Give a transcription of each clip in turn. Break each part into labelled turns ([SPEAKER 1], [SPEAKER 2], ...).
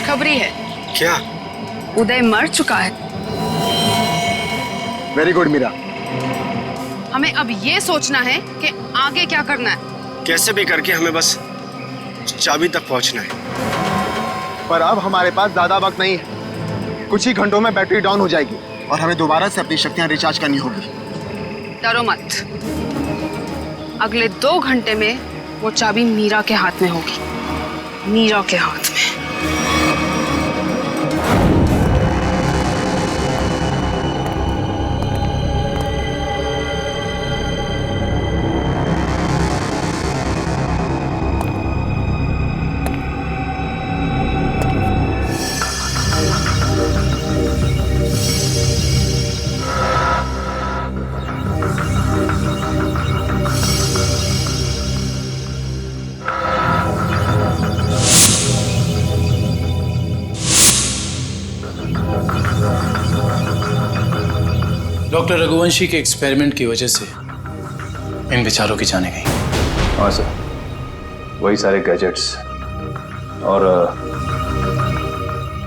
[SPEAKER 1] खुशखबरी है।
[SPEAKER 2] क्या?
[SPEAKER 1] उदय मर चुका है।
[SPEAKER 3] Very good Meera.
[SPEAKER 1] हमें अब ये सोचना है कि आगे क्या करना है।
[SPEAKER 2] कैसे भी करके हमें बस चाबी तक पहुंचना है।
[SPEAKER 3] पर अब हमारे पास ज्यादा वक्त नहीं है। कुछ ही घंटों में बैटरी डाउन हो जाएगी और हमें दोबारा से अपनी शक्तियां रिचार्ज करनी होगी।
[SPEAKER 1] डरो मत, अगले 2 घंटे में वो चाबी मीरा के हाथ में होगी। मीरा के हाथ में।
[SPEAKER 4] डॉक्टर रघुवंशी के एक्सपेरिमेंट की वजह से इन विचारों की जाने गई।
[SPEAKER 5] हाँ सर, वही सारे गैजेट्स और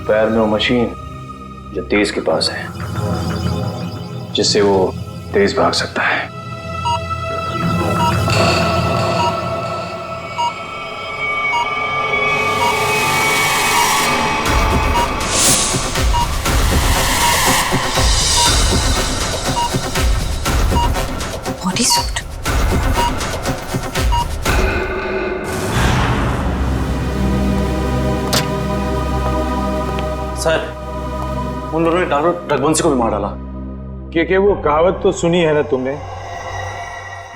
[SPEAKER 5] पैर में वो मशीन जो तेज के पास है, जिससे वो तेज भाग सकता है।
[SPEAKER 6] Body suit.
[SPEAKER 5] सर, उन लोगों ने डॉक्टर रघुवंशी को भी मार डाला।
[SPEAKER 7] कि वो कहावत तो सुनी है ना तुमने,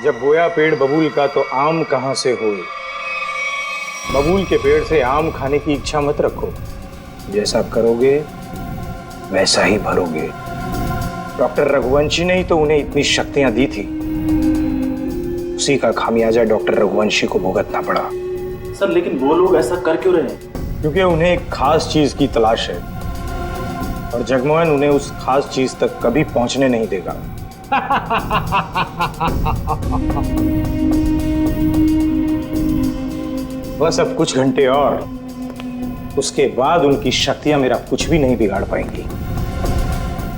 [SPEAKER 7] जब बोया पेड़ बबूल का तो आम कहां से होए। बबूल के पेड़ से आम खाने की इच्छा मत रखो, जैसा करोगे वैसा ही भरोगे। डॉक्टर रघुवंशी ने ही तो उन्हें इतनी शक्तियां दी थी, उसी का खामियाजा डॉक्टर रघुवंशी को भुगतना पड़ा।
[SPEAKER 5] सर, लेकिन वो लोग ऐसा कर क्यों रहे हैं?
[SPEAKER 7] क्योंकि उन्हें एक खास चीज की तलाश है और जगमोहन उन्हें उस खास चीज तक कभी पहुंचने नहीं देगा। बस अब कुछ घंटे और, उसके बाद उनकी शक्तियां मेरा कुछ भी नहीं बिगाड़ पाएंगी।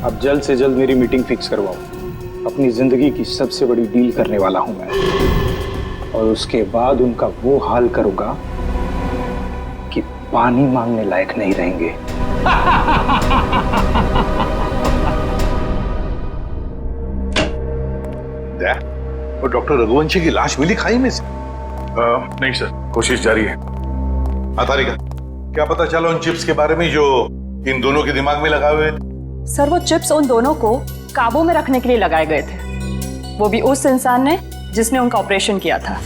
[SPEAKER 7] अब जल्द से जल्द मेरी मीटिंग फिक्स करवाओ। अपनी जिंदगी की सबसे बड़ी डील करने वाला हूं मैं, और उसके बाद उनका वो हाल करूंगा कि पानी मांगने लायक नहीं रहेंगे।
[SPEAKER 8] वो डॉक्टर रघुवंशी की लाश मिली खाई में से?
[SPEAKER 9] नहीं सर, कोशिश जारी है।
[SPEAKER 8] तारिका, क्या पता चला उन चिप्स के बारे में जो इन दोनों के दिमाग में लगाए हुए थे?
[SPEAKER 10] सर, वो चिप्स उन दोनों को काबू में रखने के लिए लगाए गए थे, वो भी उस इंसान ने जिसने उनका ऑपरेशन किया था।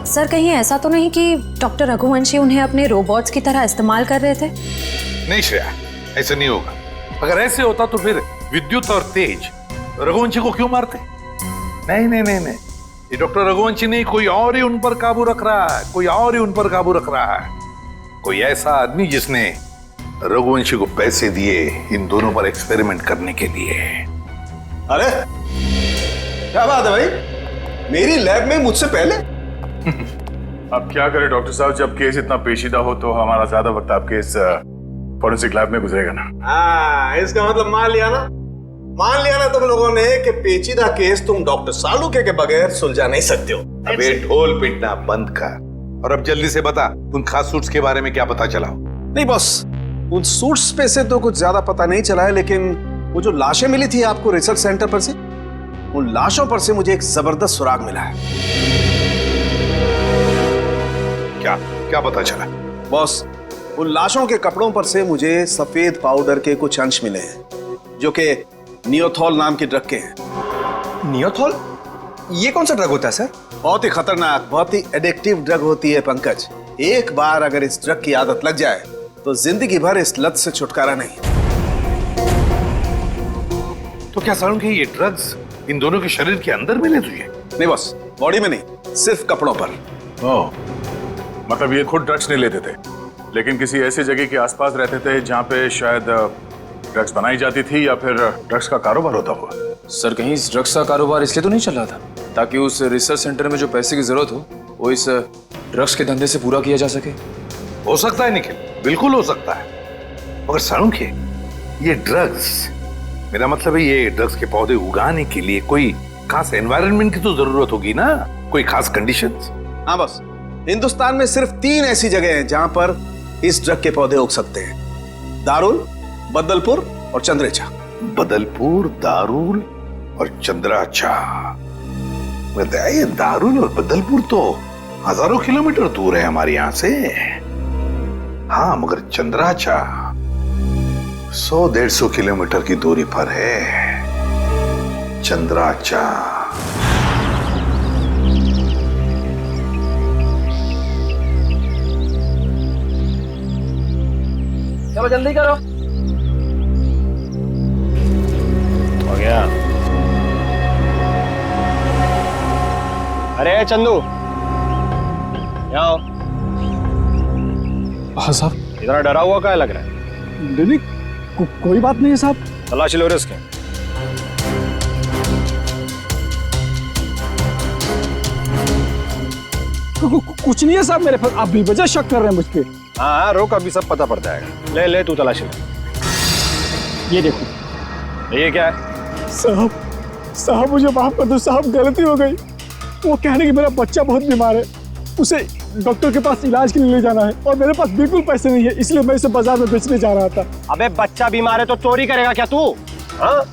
[SPEAKER 6] सर, कहीं ऐसा तो नहीं कि डॉक्टर रघुवंशी उन्हें अपने रोबोट्स की तरह इस्तेमाल कर रहे थे?
[SPEAKER 8] नहीं श्रेया, ऐसा नहीं होगा। अगर ऐसे होता तो फिर विद्युत और तेज रघुवंशी को क्यों मारते? नहीं नहीं नहीं नहीं, ये डॉक्टर रघुवंशी नहीं, कोई और ही उन पर काबू रख रहा है, कोई और ही उन पर काबू रख रहा है। कोई ऐसा आदमी जिसने रघुवंशी को पैसे दिए इन दोनों पर एक्सपेरिमेंट करने के लिए।
[SPEAKER 3] अरे क्या बात है भाई, मेरी लैब में मुझसे पहले?
[SPEAKER 9] अब क्या करें डॉक्टर साहब, जब केस इतना पेचीदा हो तो हमारा ज्यादा वक्त आपके इस फॉरेंसिक लैब में गुजरेगा ना।
[SPEAKER 3] हाँ, इसका मतलब मान लिया ना तुम लोगों ने कि पेचीदा केस तुम डॉक्टर सालुके के बगैर सुलझा नहीं सकते हो।
[SPEAKER 8] अबे ढोल पिटना बंद कर और अब जल्दी से बता, उन खास सूट्स के बारे में क्या पता चला?
[SPEAKER 3] नहीं बॉस, उन सूट्स पे से तो कुछ ज्यादा पता नहीं चला है, लेकिन वो जो लाशें मिली थी आपको रिसर्च सेंटर पर से, उन लाशों पर से मुझे एक जबरदस्त सुराग मिला है।
[SPEAKER 8] क्या पता चला?
[SPEAKER 3] बॉस, उन लाशों के कपड़ों पर से मुझे सफेद पाउडर के कुछ अंश मिले हैं, जो कि नियोथॉल नाम के ड्रग के हैं।
[SPEAKER 2] नियोथॉल? ये कौन सा ड्रग होता है सर?
[SPEAKER 3] बहुत ही खतरनाक, बहुत ही एडिक्टिव ड्रग होती है पंकज। एक बार अगर इस ड्रग की आदत लग जाए तो जिंदगी भर इस लत से छुटकारा नहीं।
[SPEAKER 8] तो क्या सारुण के ये ड्रग्स इन दोनों के शरीर के अंदर मिले तुझे?
[SPEAKER 3] नहीं बॉस, बॉडी में नहीं, सिर्फ कपड़ों पर।
[SPEAKER 9] ओह, मतलब ये खुद ड्रग्स नहीं लेते थे, लेकिन किसी ऐसी जगह के आसपास रहते थे जहाँ पे शायद ड्रग्स बनाई जाती थी या फिर ड्रग्स का कारोबार होता हुआ।
[SPEAKER 5] सर, कहीं इस ड्रग्स का कारोबार इसलिए तो नहीं चल रहा था ताकि उस रिसर्च सेंटर में जो पैसे की जरूरत हो वो इस ड्रग्स के धंधे से पूरा किया जा सके?
[SPEAKER 8] हो सकता है निखिल, बिल्कुल हो सकता है, मगर साळुंखे, ये ड्रग्स, मेरा मतलब है ये ड्रग्स के पौधे उगाने के लिए कोई खास एनवायरनमेंट की तो जरूरत होगी ना, कोई खास कंडीशंस।
[SPEAKER 3] हाँ बस, हिंदुस्तान में सिर्फ 3 ऐसी जगह हैं जहां पर इस ड्रग के पौधे उग सकते हैं। दारुल, बदलपुर और चंद्रेचा।
[SPEAKER 8] बदलपुर, दारुल और चंद्राचा। ये दारुल और बदलपुर तो हजारों किलोमीटर दूर है हमारे यहां से। हाँ, मगर चंद्राचा 100-150 किलोमीटर की दूरी पर है। चंद्राचा।
[SPEAKER 5] चलो जल्दी करो। हो गया। अरे चंदू, यहाँ आओ।
[SPEAKER 7] हाँ साहब।
[SPEAKER 5] इतना डरा हुआ क्या लग रहा है?
[SPEAKER 7] नहीं, कोई बात नहीं है साहब।
[SPEAKER 5] तलाशी लो इसके।
[SPEAKER 7] कुछ नहीं है साहब मेरे पास, आप बेवजह शक कर रहे हैं मुझ पे।
[SPEAKER 5] हाँ, रोक, अभी सब पता पड़ जाएगा। ले ले, तू तलाशी ले।
[SPEAKER 7] ये देखो।
[SPEAKER 5] ये क्या है?
[SPEAKER 7] साहब मुझे माफ कर दो साहब, गलती हो गई। वो कहने कि मेरा बच्चा बहुत बीमार है, उसे डॉक्टर के पास इलाज के लिए ले जाना है और मेरे पास बिल्कुल पैसे नहीं है, इसलिए मैं इसे बाजार में बेचने जा रहा था।
[SPEAKER 5] अबे बच्चा बीमार है तो चोरी करेगा क्या तू? हाँ?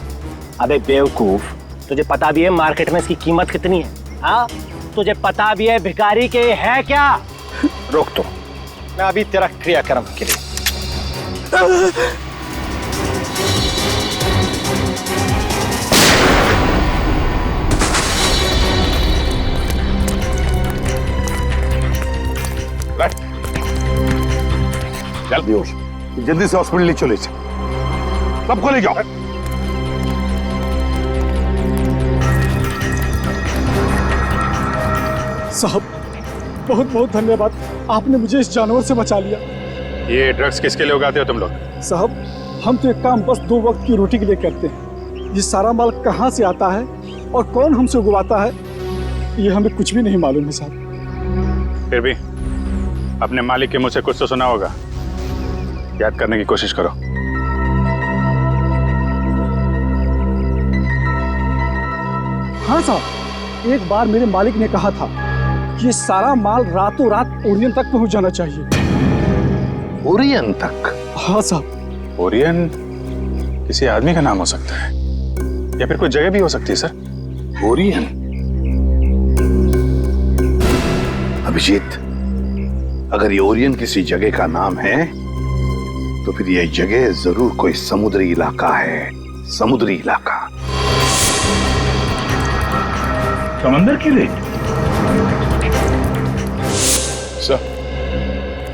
[SPEAKER 5] अबे बेवकूफ, तुझे पता भी है मार्केट में इसकी कीमत कितनी है? हाँ? तुझे पता भी है भिखारी के है क्या? रोक तो, मैं अभी तेरा क्रियाक्रम के लिए।
[SPEAKER 8] जल्दी से हॉस्पिटल ले चले, सबको ले जाओ।
[SPEAKER 7] साहब बहुत बहुत धन्यवाद, आपने मुझे इस जानवर से बचा लिया।
[SPEAKER 9] ये ड्रग्स किसके लिए उगाते हो तुम लोग?
[SPEAKER 7] साहब हम तो एक काम बस 2 वक्त की रोटी के लिए करते हैं। ये सारा माल कहाँ से आता है और कौन हमसे उगवाता है, ये हमें कुछ भी नहीं मालूम है साहब।
[SPEAKER 9] फिर भी अपने मालिक के मुंह से कुछ तो सुना होगा, याद करने की कोशिश करो।
[SPEAKER 7] हाँ साहब, एक बार मेरे मालिक ने कहा था कि ये सारा माल रातों रात ओरियन तक पहुंच जाना चाहिए।
[SPEAKER 8] ओरियन तक?
[SPEAKER 7] हाँ साहब।
[SPEAKER 9] ओरियन किसी आदमी का नाम हो सकता है या फिर कोई जगह भी हो सकती है सर।
[SPEAKER 8] ओरियन? अभिजीत, अगर ये ओरियन किसी जगह का नाम है तो फिर यह जगह जरूर कोई समुद्री इलाका है। समुद्री इलाका। समंदर की रेत?
[SPEAKER 9] सर,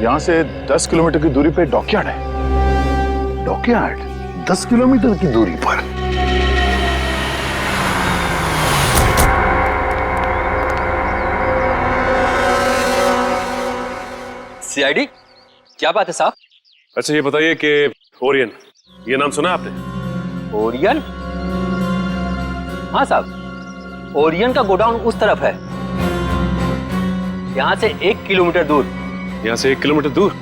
[SPEAKER 9] यहां से 10 किलोमीटर की दूरी पे डॉकयार्ड है।
[SPEAKER 8] डॉकयार्ड? 10 किलोमीटर की दूरी पर?
[SPEAKER 11] सीआईडी, क्या बात है साहब?
[SPEAKER 12] अच्छा ये बताइए कि ओरियन, ये नाम सुना आपने?
[SPEAKER 11] ओरियन? हाँ साहब, ओरियन का गोडाउन उस तरफ है, यहाँ से 1 किलोमीटर दूर।
[SPEAKER 12] यहाँ से 1 किलोमीटर दूर?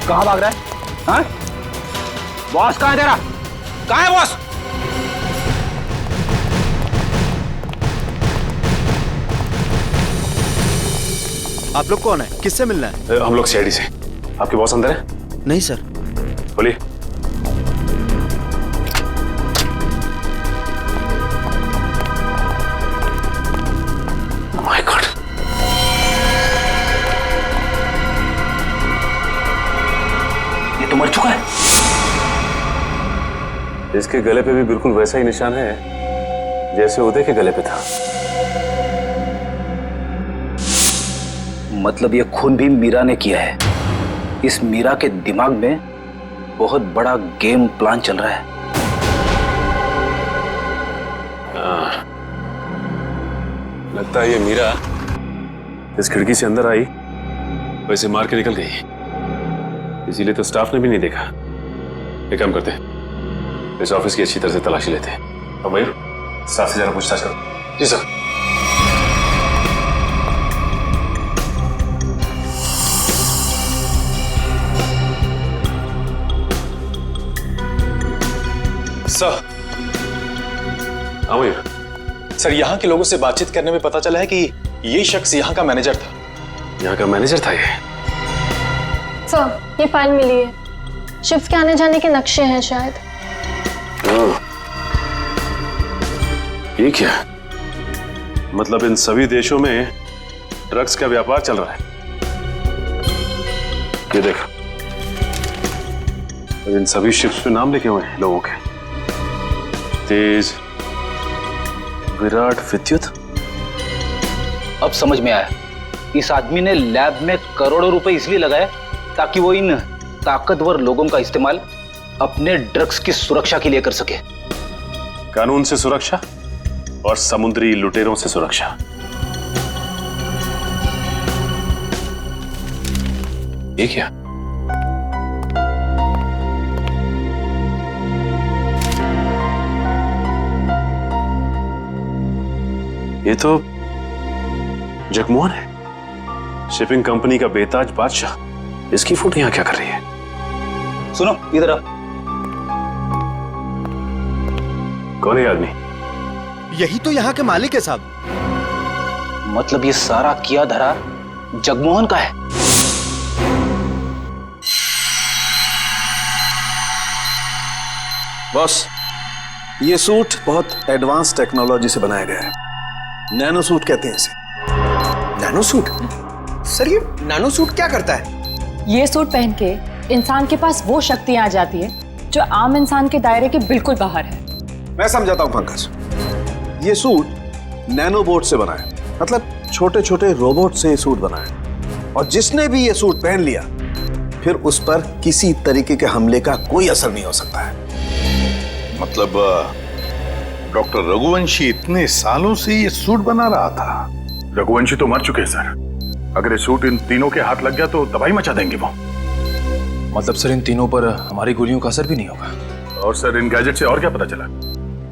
[SPEAKER 5] कहाँ भाग रहा है? हाँ? बॉस कहाँ है तेरा? कहाँ है बॉस?
[SPEAKER 2] आप लोग कौन है? किससे मिलना है?
[SPEAKER 12] हम लोग सीआईडी से। आपके बॉस अंदर है?
[SPEAKER 2] नहीं सर।
[SPEAKER 12] बोलिए। माय गॉड,
[SPEAKER 11] ये तो मर चुका है।
[SPEAKER 12] इसके गले पे भी बिल्कुल वैसा ही निशान है जैसे उदय के गले पे था।
[SPEAKER 11] मतलब ये खून भी मीरा ने किया है। इस मीरा के दिमाग में बहुत बड़ा गेम प्लान चल रहा है।
[SPEAKER 12] लगता है ये मीरा इस खिड़की से अंदर आई, वैसे मार के निकल गई। इसीलिए तो स्टाफ ने भी नहीं देखा। एक काम करते हैं, इस ऑफिस की अच्छी तरह से तलाशी लेते हैं। और मयूर, स्टाफ से जरा पूछताछ करो। जी सर।
[SPEAKER 4] सर।
[SPEAKER 12] हाँ मयूर।
[SPEAKER 4] सर, यहाँ के लोगों से बातचीत करने में पता चला है कि ये शख्स यहाँ का मैनेजर था।
[SPEAKER 12] यहाँ का मैनेजर था ये?
[SPEAKER 13] सर, ये फाइल मिली है। शिफ्ट के आने जाने के नक्शे हैं शायद।
[SPEAKER 12] ये क्या? मतलब इन सभी देशों में ड्रग्स का व्यापार चल रहा है। ये देखो, और इन सभी शिप्स पे नाम लिखे हुए हैं लोगों के। तेज, विराट, विद्युत।
[SPEAKER 11] अब समझ में आया, इस आदमी ने लैब में करोड़ों रुपए इसलिए लगाए ताकि वो इन ताकतवर लोगों का इस्तेमाल अपने ड्रग्स की सुरक्षा के लिए कर सके।
[SPEAKER 12] कानून से सुरक्षा और समुद्री लुटेरों से सुरक्षा। ये क्या? ये तो जगमोहन है, शिपिंग कंपनी का बेताज बादशाह। इसकी फोटो यहां क्या कर रही है?
[SPEAKER 11] सुनो, इधर आ।
[SPEAKER 12] कौन है ये आदमी?
[SPEAKER 2] यही तो यहाँ के मालिक है साहब।
[SPEAKER 11] मतलब ये सारा किया धरा जगमोहन का है।
[SPEAKER 3] बॉस, ये सूट बहुत एडवांस टेक्नोलॉजी से बनाया गया है। नैनो सूट कहते हैं इसे।
[SPEAKER 2] Nano suit? सर, ये नैनो सूट क्या करता है?
[SPEAKER 10] ये सूट पहन के इंसान के पास वो शक्तियां आ जाती है जो आम इंसान के दायरे के बिल्कुल बाहर है।
[SPEAKER 3] मैं समझाता हूं पंकज। ये सूट नैनो बोट से बना है, मतलब छोटे छोटे रोबोट से ये सूट बना है। और जिसने भी ये सूट पहन लिया, फिर उस पर किसी तरीके के हमले का कोई असर नहीं हो सकता है।
[SPEAKER 8] मतलब डॉक्टर रघुवंशी इतने सालों से ये सूट बना रहा था?
[SPEAKER 9] रघुवंशी तो मर चुके हैं सर। अगर ये सूट इन तीनों के हाथ लग गया तो तबाही मचा देंगे वो।
[SPEAKER 4] मतलब सर, इन तीनों पर हमारी गोलियों का असर भी नहीं होगा?
[SPEAKER 9] और सर, इन गैजेट से और क्या पता चला?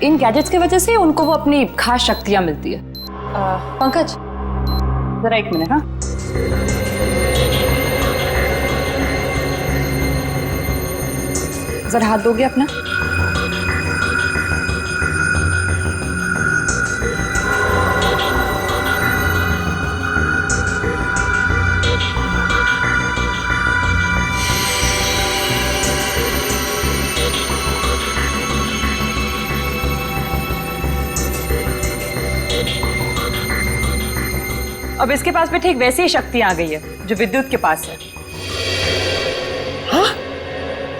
[SPEAKER 10] इन गैजेट्स की वजह से उनको वो अपनी खास शक्तियां मिलती है। पंकज, जरा एक मिनट। हाँ, जरा हाथ दोगे अपना? अब इसके पास भी ठीक वैसी ही शक्तियां आ गई है जो विद्युत के पास है।
[SPEAKER 2] हाँ?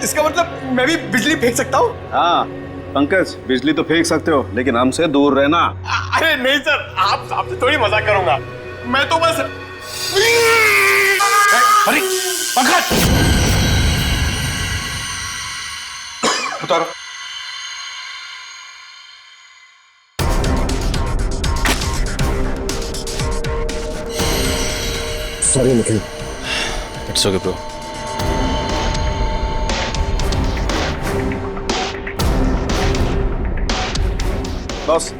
[SPEAKER 2] इसका मतलब मैं भी बिजली फेंक सकता हूँ?
[SPEAKER 3] हाँ पंकज, बिजली तो फेंक सकते हो, लेकिन हमसे दूर रहना।
[SPEAKER 2] अरे नहीं सर, आपसे थोड़ी मजाक करूंगा। मैं तो बस।
[SPEAKER 8] अरे पंकज, उतारो।
[SPEAKER 3] Sorry Nikhil.
[SPEAKER 4] It's okay bro.
[SPEAKER 3] Boss,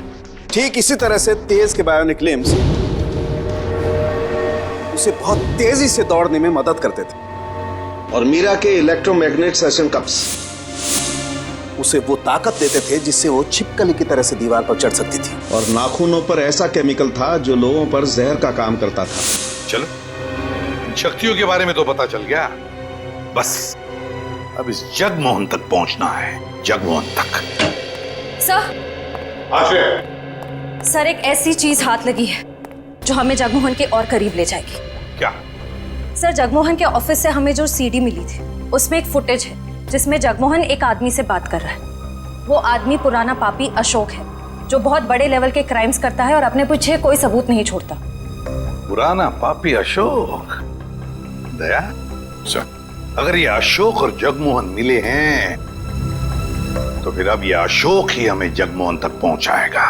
[SPEAKER 3] ठीक इसी तरह से तेज के बायोनिक लिम्स उसे बहुत तेजी से दौड़ने में मदद करते थे, और मीरा के इलेक्ट्रोमैग्नेट सेशन कप्स उसे वो ताकत देते थे जिससे वो छिपकली की तरह से दीवार पर चढ़ सकती थी। और नाखूनों पर ऐसा केमिकल था जो लोगों पर जहर का काम करता था।
[SPEAKER 8] चलो शक्तियों के बारे में तो पता चल गया, बस अब इस जगमोहन तक पहुंचना है, जगमोहन तक।
[SPEAKER 6] सर एक ऐसी चीज हाथ लगी है जो हमें जगमोहन के और करीब ले जाएगी।
[SPEAKER 8] क्या?
[SPEAKER 6] सर जगमोहन के ऑफिस से हमें जो सीडी मिली थी उसमें एक फुटेज है जिसमें जगमोहन एक आदमी से बात कर रहा है। वो आदमी पुराना पापी अशोक है जो बहुत बड़े लेवल के क्राइम्स करता है और अपने पीछे कोई सबूत नहीं छोड़ता।
[SPEAKER 8] पुराना पापी अशोक? दया सर, अगर ये अशोक और जगमोहन मिले हैं तो फिर अब ये अशोक ही हमें जगमोहन तक पहुंचाएगा।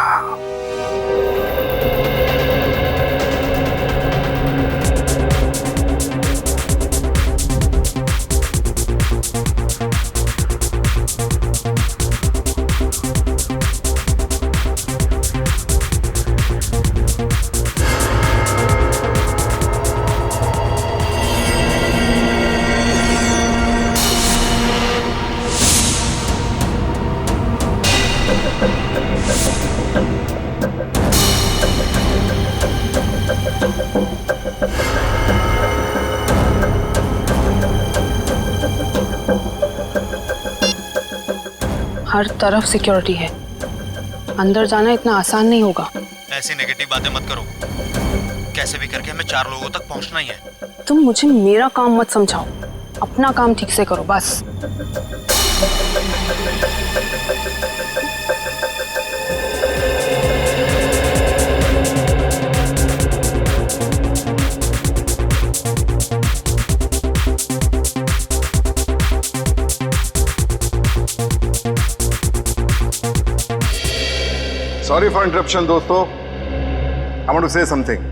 [SPEAKER 1] हर तरफ सिक्योरिटी है, अंदर जाना इतना आसान नहीं होगा।
[SPEAKER 14] ऐसी नेगेटिव बातें मत करो, कैसे भी करके हमें 4 लोगों तक पहुंचना ही है।
[SPEAKER 1] तुम मुझे मेरा काम मत समझाओ, अपना काम ठीक से करो बस।
[SPEAKER 3] सॉरी फॉर इंटरप्शन दोस्तों, I want to say something.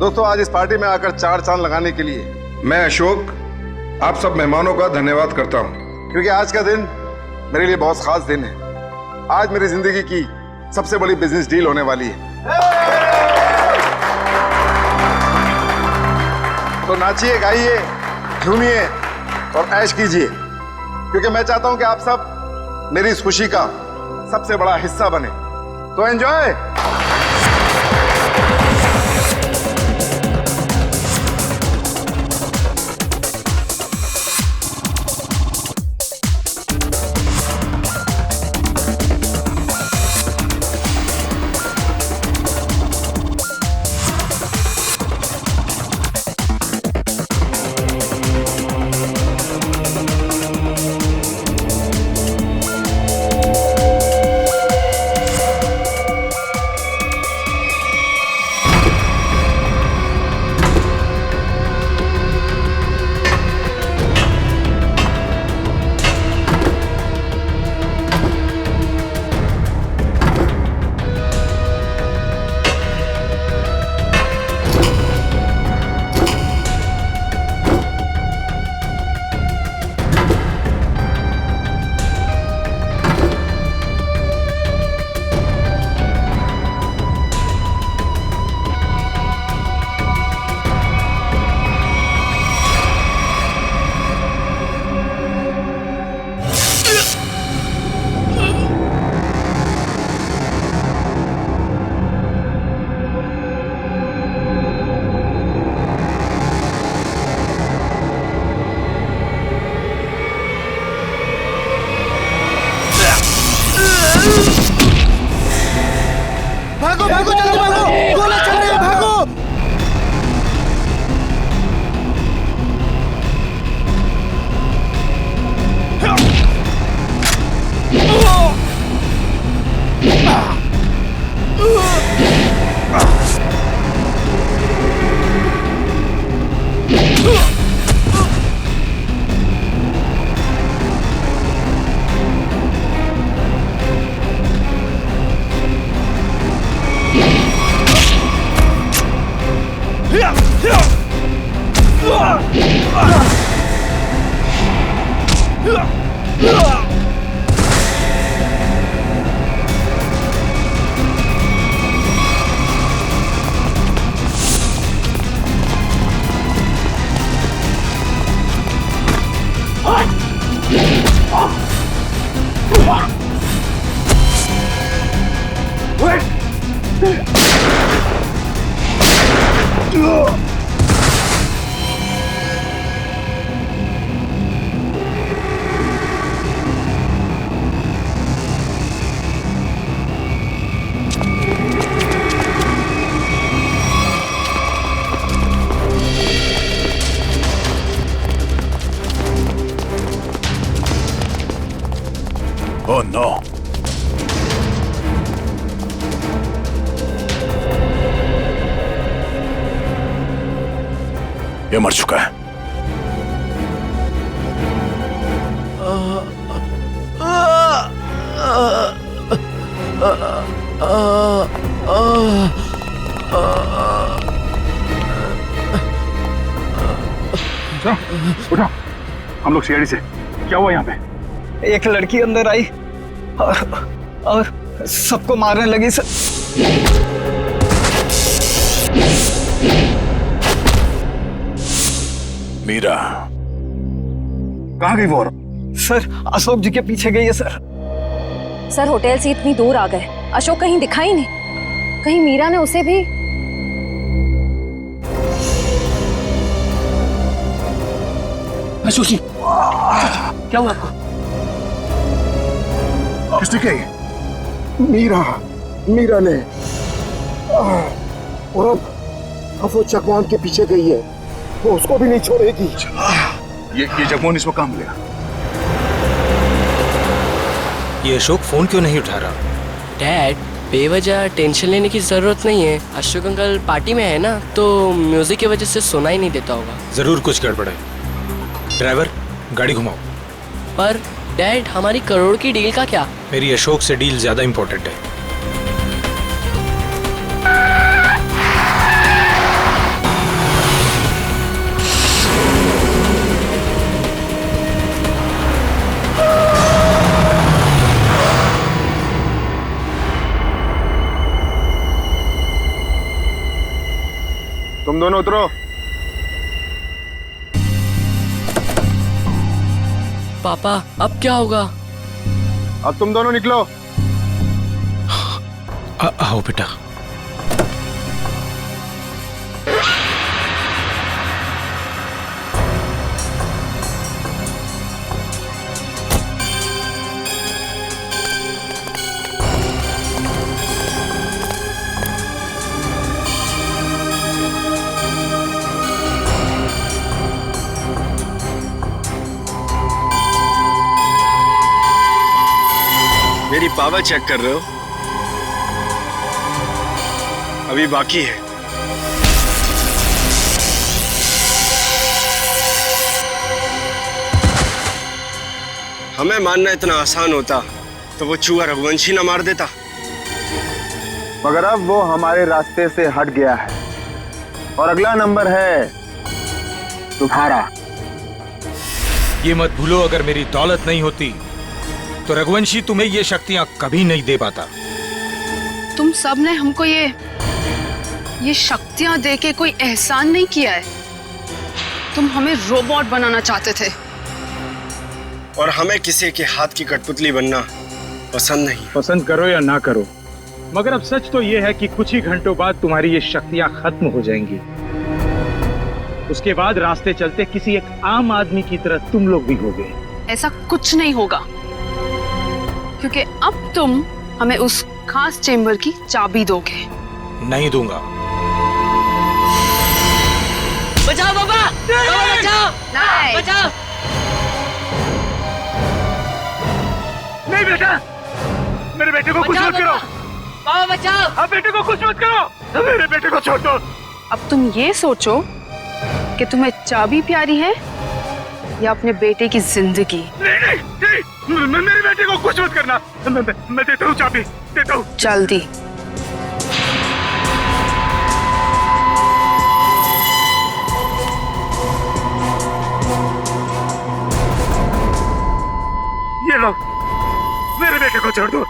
[SPEAKER 3] दोस्तों आज इस पार्टी में आकर 4 चांद लगाने के लिए मैं अशोक आप सब मेहमानों का धन्यवाद करता हूं, क्योंकि आज का दिन मेरे लिए बहुत खास दिन है। आज मेरी जिंदगी की सबसे बड़ी बिजनेस डील होने वाली है। तो नाचिए, गाइए, झूमिए और ऐश कीजिए, क्योंकि मैं चाहता हूं कि आप सब मेरी इस खुशी का सबसे बड़ा हिस्सा बने। तो एंजॉय।
[SPEAKER 2] भागो भागो, चलो भागो, गोले चल रहे हैं, भागो।
[SPEAKER 9] Oh no. ये मर चुका है।
[SPEAKER 2] उठो, हम लोग सीआईडी से। क्या हुआ यहाँ पे?
[SPEAKER 15] एक लड़की अंदर आई और सबको मारने लगी सर।
[SPEAKER 9] मीरा
[SPEAKER 2] कहाँ गई वो?
[SPEAKER 15] सर अशोक जी के पीछे गई है सर।
[SPEAKER 6] सर होटल से इतनी दूर आ गए, अशोक कहीं दिखा ही नहीं। कहीं मीरा ने उसे भी।
[SPEAKER 5] अशोक जी क्या हुआ आपको?
[SPEAKER 2] किसने कही?
[SPEAKER 16] मीरा ने। और अब वो चकवान के पीछे गई है, वो उसको भी नहीं छोड़ेगी।
[SPEAKER 2] ये जगमोहन इसको काम मिलेगा।
[SPEAKER 17] ये अशोक फोन क्यों नहीं उठा रहा?
[SPEAKER 18] डैड, बेवजह टेंशन लेने की जरूरत नहीं है। अशोक अंकल पार्टी में है ना, तो म्यूजिक की वजह से सुना ही नहीं देता होगा।
[SPEAKER 17] जरूर कुछ गड़बड़ है। ड्राइवर गाड़ी घुमाओ।
[SPEAKER 18] पर डैड, हमारी करोड़ की डील का क्या?
[SPEAKER 17] मेरी अशोक से डील ज्यादा इंपॉर्टेंट है।
[SPEAKER 2] तुम दोनों उतरो।
[SPEAKER 18] पापा, अब क्या होगा?
[SPEAKER 2] अब तुम दोनों निकलो।
[SPEAKER 17] आओ बेटा।
[SPEAKER 16] मेरी पावर चेक कर रहे हो? अभी बाकी है। हमें मानना इतना आसान होता तो वो चूहा रघुवंशी ना मार देता।
[SPEAKER 2] मगर अब वो हमारे रास्ते से हट गया है और अगला नंबर है तुम्हारा।
[SPEAKER 17] ये मत भूलो, अगर मेरी दौलत नहीं होती तो रघुवंशी तुम्हें ये शक्तियां कभी नहीं दे पाता।
[SPEAKER 1] तुम सब ने हमको ये शक्तियां दे के कोई एहसान नहीं किया है। तुम हमें रोबोट बनाना चाहते थे।
[SPEAKER 16] और हमें किसी के हाथ की कठपुतली बनना पसंद नहीं।
[SPEAKER 7] पसंद करो या ना करो, मगर अब सच तो ये है कि कुछ ही घंटों बाद तुम्हारी ये शक्तियां खत्म हो जाएंगी। उसके बाद रास्ते चलते किसी एक आम आदमी की तरह तुम लोग भी होगे।
[SPEAKER 1] ऐसा कुछ नहीं होगा, क्योंकि अब तुम हमें उस खास चेंबर की चाबी दोगे।
[SPEAKER 17] नहीं दूंगा।
[SPEAKER 18] बचाओ बाबा, बचाओ,
[SPEAKER 1] नहीं
[SPEAKER 18] बचाओ।
[SPEAKER 2] नहीं बेटा, मेरे बेटे को कुछ मत करो।
[SPEAKER 18] बाबा बचाओ।
[SPEAKER 2] अब बेटे को कुछ मत करो, मेरे बेटे को छोड़ दो।
[SPEAKER 1] अब तुम ये सोचो कि तुम्हें चाबी प्यारी है या अपने बेटे की जिंदगी।
[SPEAKER 2] नहीं, मेरे बेटे को कुछ मत करना। मैं देता हूँ चाबी, देता हूँ।
[SPEAKER 1] जल्दी।
[SPEAKER 2] ये लो, मेरे बेटे को छोड़ दो।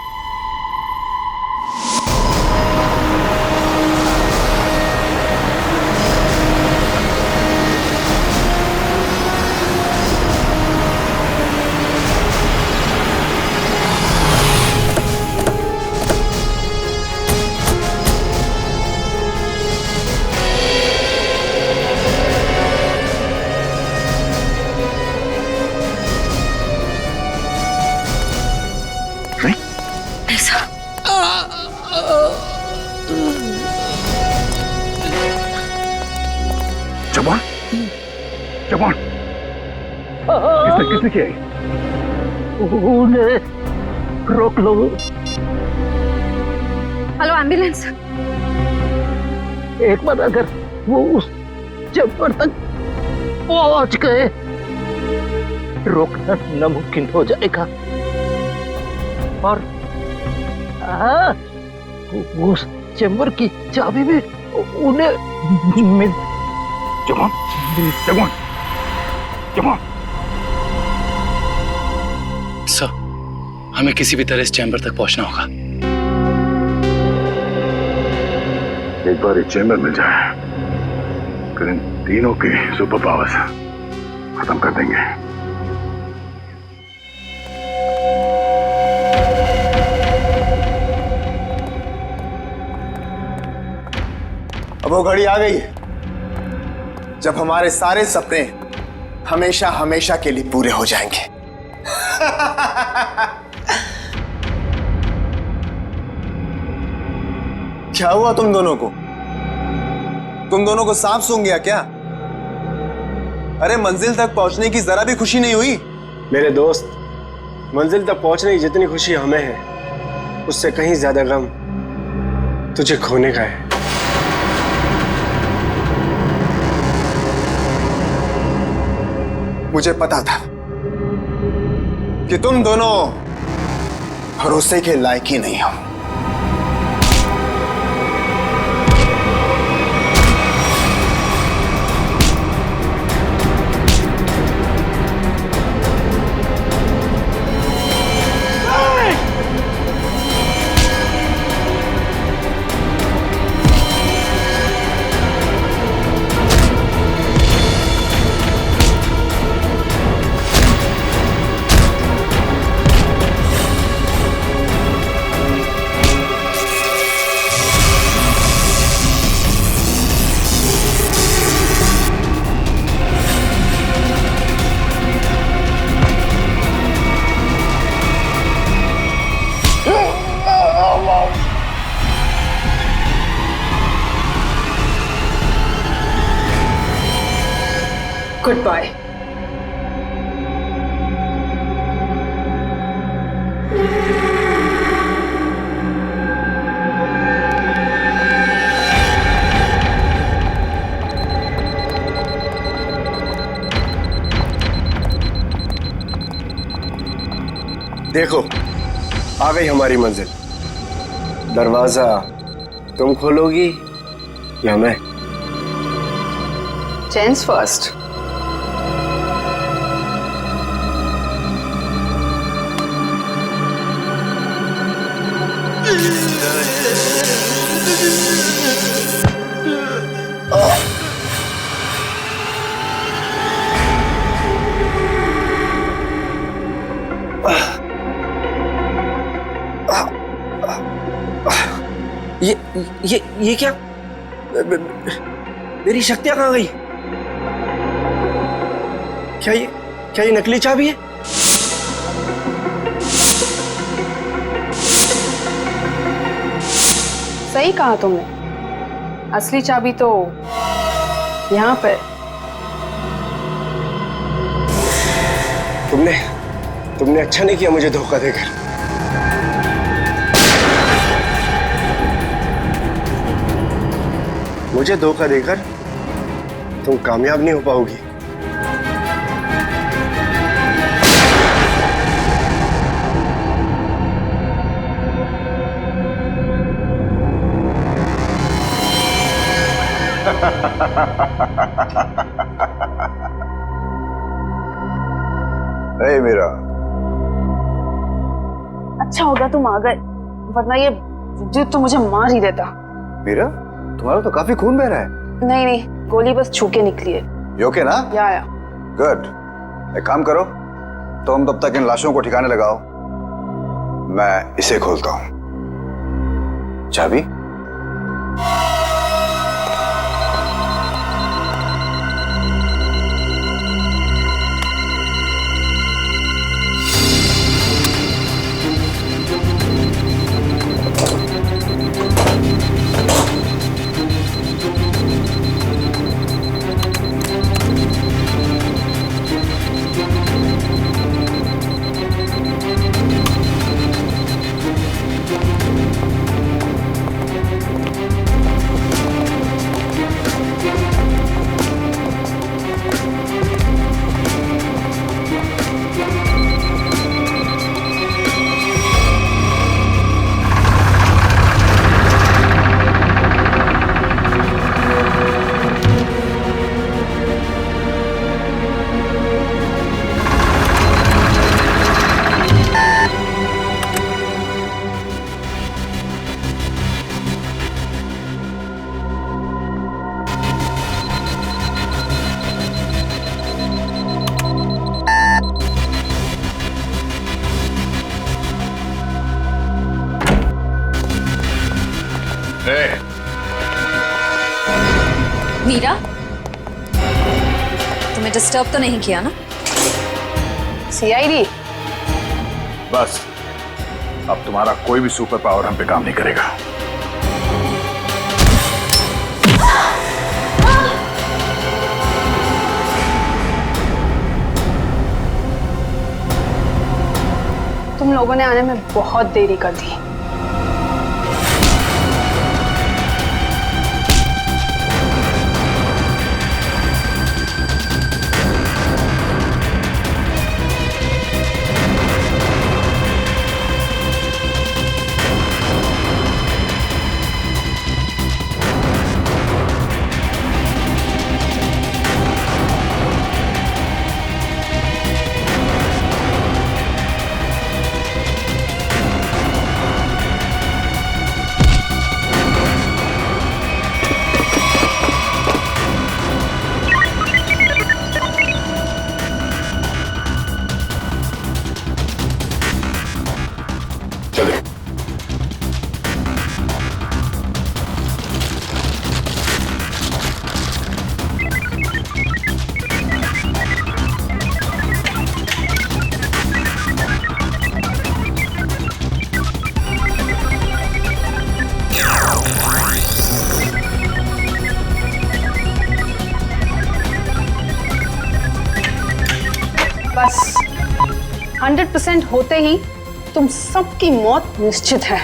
[SPEAKER 16] किसने किया?
[SPEAKER 5] रोक लो।
[SPEAKER 6] Hello ambulance.
[SPEAKER 5] एक बार अगर वो उस चैम्बर तक पहुंच गए, रोकना नामुमकिन हो जाएगा। और उस चैम्बर की चाबी भी उन्हें मिल।
[SPEAKER 8] जवान, जवान, जवान।
[SPEAKER 4] सर, हमें किसी भी तरह इस चैम्बर तक पहुंचना होगा।
[SPEAKER 9] एक बार ये चैम्बर मिल जाए, फिर इन तीनों की सुपर पावर्स खत्म कर देंगे।
[SPEAKER 2] अब वो घड़ी आ गई है जब हमारे सारे सपने हमेशा हमेशा के लिए पूरे हो जाएंगे। क्या हुआ तुम दोनों को? तुम दोनों को सांप सूंघ गया क्या? अरे मंजिल तक पहुंचने की जरा भी खुशी नहीं हुई?
[SPEAKER 16] मेरे दोस्त, मंजिल तक पहुंचने की जितनी खुशी हमें है, उससे कहीं ज्यादा गम तुझे खोने का है।
[SPEAKER 2] मुझे पता था कि तुम दोनों भरोसे के लायक ही नहीं हो।
[SPEAKER 1] Goodbye.
[SPEAKER 16] देखो, आ गई हमारी मंजिल। दरवाजा तुम खोलोगी या मैं?
[SPEAKER 1] Gents first.
[SPEAKER 16] ये क्या? मेरी शक्तियां कहां गई? क्या ये नकली चाबी है?
[SPEAKER 1] सही कहा तुमने, असली चाबी तो यहाँ पर।
[SPEAKER 16] तुमने अच्छा नहीं किया मुझे धोखा देकर। मुझे धोखा देकर तुम कामयाब नहीं हो पाओगी।
[SPEAKER 2] ए मीरा,
[SPEAKER 1] अच्छा होगा तुम आ गए, वरना ये विद्युत तो मुझे मार ही देता।
[SPEAKER 2] मीरा, तुम्हारा तो काफी खून बह रहा है।
[SPEAKER 1] नहीं, गोली बस छू के निकली है।
[SPEAKER 2] You okay ना?
[SPEAKER 1] या।
[SPEAKER 2] गुड। एक काम करो, तुम तब तक इन लाशों को ठिकाने लगाओ, मैं इसे खोलता हूं। चाबी?
[SPEAKER 6] डिस्टर्ब तो नहीं किया ना?
[SPEAKER 1] सीआईडी?
[SPEAKER 9] बस अब तुम्हारा कोई भी सुपर पावर हम पे काम नहीं करेगा।
[SPEAKER 1] तुम लोगों ने आने में बहुत देरी कर दी। बस 100% होते ही तुम सबकी मौत निश्चित है।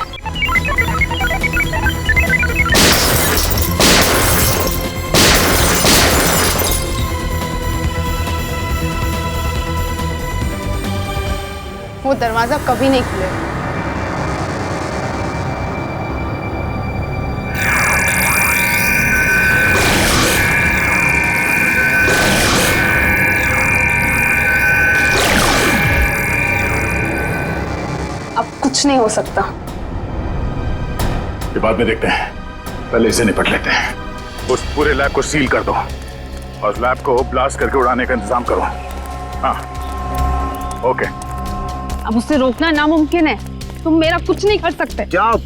[SPEAKER 1] वो दरवाजा कभी नहीं खुलेगा। कुछ नहीं हो सकता।
[SPEAKER 9] ये बाद में देखते हैं, पहले इसे निपट लेते हैं। उस पूरे लैब को सील कर दो और लैब को ब्लास्ट करके उड़ाने का इंतजाम करो। हाँ, ओके।
[SPEAKER 1] अब उसे रोकना नामुमकिन है। तुम मेरा कुछ नहीं कर सकते।
[SPEAKER 3] जाओ।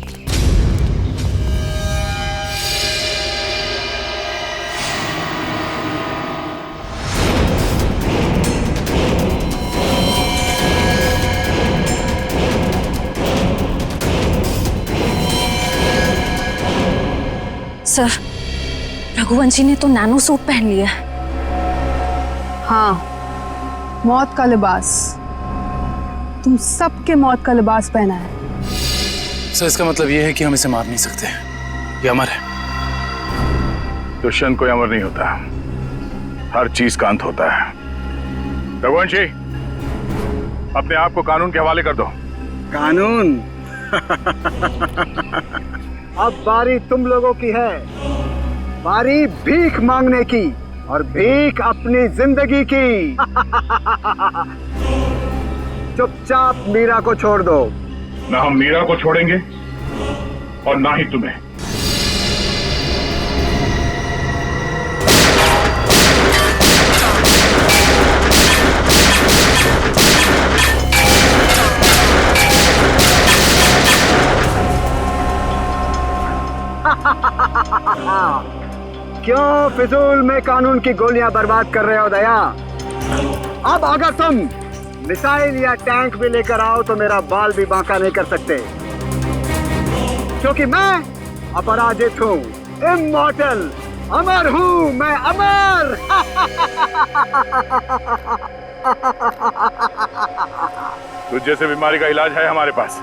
[SPEAKER 6] सर, रघुवंशी ने तो नैनो सूट पहन लिया है।
[SPEAKER 1] हाँ, मौत का लिबास। तुम सबके मौत का लिबास पहना है।
[SPEAKER 4] सर, इसका मतलब ये है कि हम इसे मार नहीं सकते। ये अमर है।
[SPEAKER 9] दुष्यंत कोई अमर नहीं होता, हर चीज का अंत होता है। रघुवंशी, अपने आप को कानून के हवाले कर दो।
[SPEAKER 16] कानून? अब बारी तुम लोगों की है। बारी भीख मांगने की, और भीख अपनी जिंदगी की। चुपचाप मीरा को छोड़ दो।
[SPEAKER 9] ना हम मीरा को छोड़ेंगे और ना ही तुम्हें।
[SPEAKER 16] क्यों फिजूल में कानून की गोलियां बर्बाद कर रहे हो दया? अब अगर तुम मिसाइल या टैंक भी लेकर आओ तो मेरा बाल भी बांका नहीं कर सकते, क्योंकि मैं अपराजित हूँ, इमॉर्टल, अमर हूँ मैं, अमर।
[SPEAKER 9] तुझ जैसे बीमारी का इलाज है हमारे पास।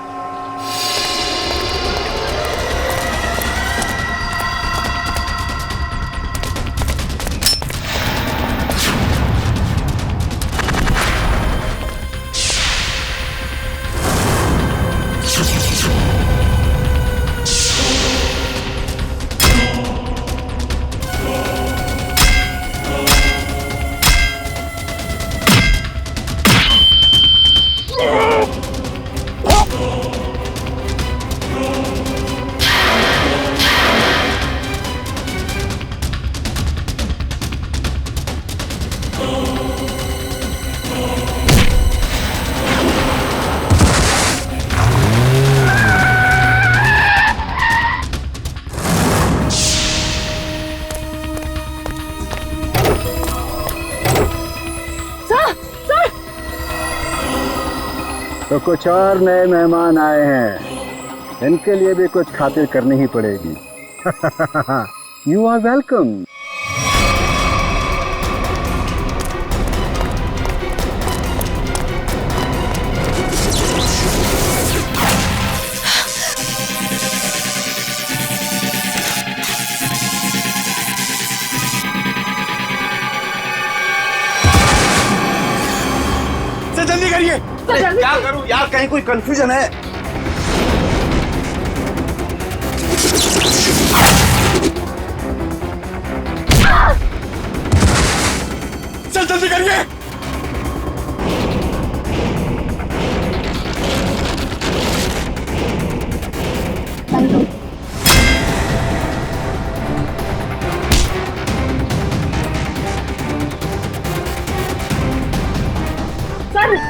[SPEAKER 16] तो कुछ और नए मेहमान आए हैं, इनके लिए भी कुछ खातिर करनी ही पड़ेगी। You are welcome.
[SPEAKER 3] जल्दी करिए। क्या करूं यार, कहीं कोई कंफ्यूजन है? चल जल्दी करिए।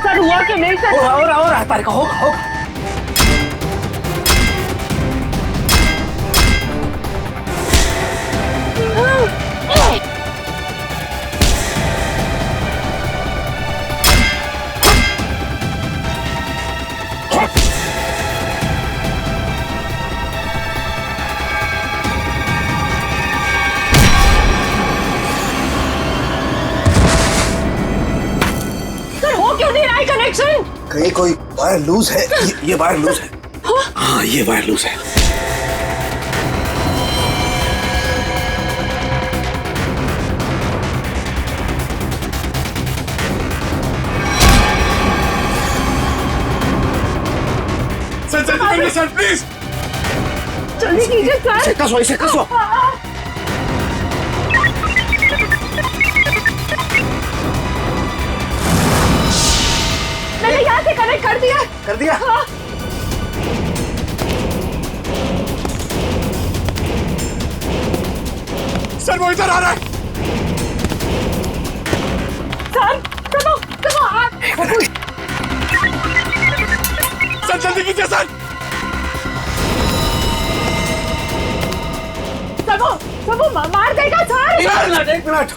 [SPEAKER 10] सर हुआ कि नहीं सर?
[SPEAKER 3] और तारिका होगा।
[SPEAKER 10] कनेक्शन
[SPEAKER 3] कहीं कोई वायर लूज है। ये वायर लूज है। हाँ ये वायर लूज है। सर जल्दी करिए सर प्लीज।
[SPEAKER 10] जल्दी कीजिए सर।
[SPEAKER 3] इसे कसो।
[SPEAKER 10] मैंने यहाँ से कनेक्ट कर दिया।
[SPEAKER 3] कर दिया?
[SPEAKER 10] हाँ।
[SPEAKER 3] सर वो इधर आ रहा है।
[SPEAKER 10] सर
[SPEAKER 3] सर जल्दी कीजिए सर।
[SPEAKER 10] वो मार देगा सर।
[SPEAKER 3] एक मिनट।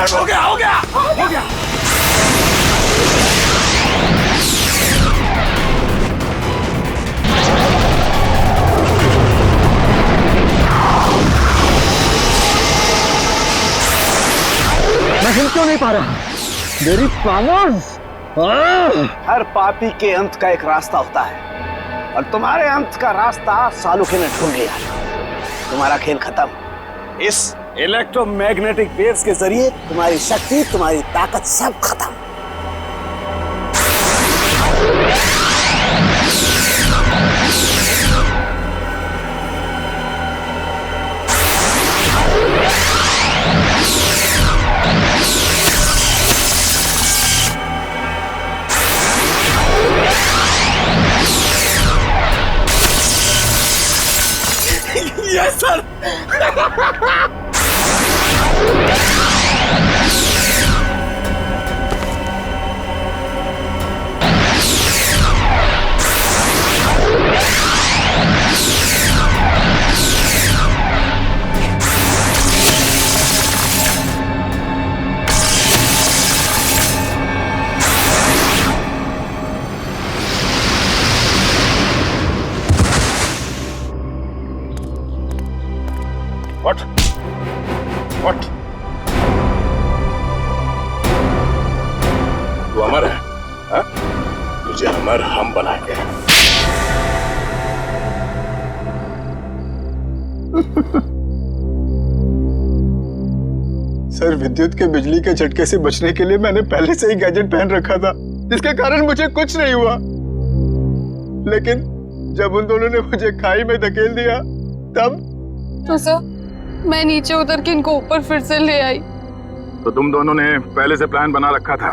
[SPEAKER 3] हो गया।
[SPEAKER 16] मैं हिल क्यों नहीं पा रहा? मेरी पावर्स।
[SPEAKER 3] हर पापी के अंत का एक रास्ता होता है और तुम्हारे अंत का रास्ता सालुखे ने ढूंढ लिया। तुम्हारा खेल खत्म। इस इलेक्ट्रोमैग्नेटिक वेव्स के जरिए तुम्हारी शक्ति, तुम्हारी ताकत सब खत्म। Yes sir.
[SPEAKER 9] What? तू अमर है? हा? तुझे अमर हम बनाएंगे।
[SPEAKER 2] सर विद्युत के बिजली के झटके से बचने के लिए मैंने पहले से ही गैजेट पहन रखा था, जिसके कारण मुझे कुछ नहीं हुआ। लेकिन जब उन दोनों ने मुझे खाई में धकेल दिया तब
[SPEAKER 1] तो सर मैं नीचे उतर के इनको ऊपर फिर से ले आई।
[SPEAKER 9] तो तुम दोनों ने पहले से प्लान बना रखा था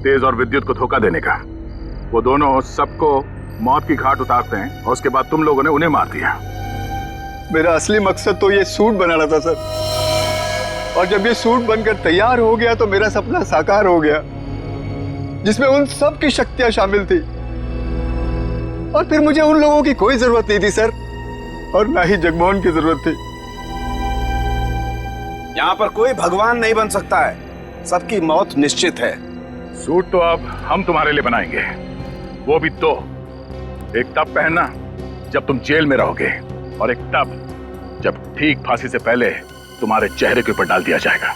[SPEAKER 9] तेज और विद्युत को धोखा देने का। वो दोनों सबको मौत की घाट उतारते हैं और उसके बाद तुम लोगों ने उन्हें मार दिया।
[SPEAKER 2] मेरा असली मकसद तो ये सूट बनाना था सर, और जब ये सूट बनकर तैयार हो गया तो मेरा सपना साकार हो गया, जिसमें उन सब की शक्तियां शामिल थी और फिर मुझे उन लोगों की कोई जरूरत नहीं थी सर, और ना ही जगमोहन की जरूरत थी।
[SPEAKER 3] यहाँ पर कोई भगवान नहीं बन सकता है, सबकी मौत निश्चित है।
[SPEAKER 9] सूट तो अब हम तुम्हारे लिए बनाएंगे, वो भी दो। एक तब पहनना जब तुम जेल में रहोगे, और एक तब जब ठीक फांसी से पहले तुम्हारे चेहरे के ऊपर डाल दिया जाएगा।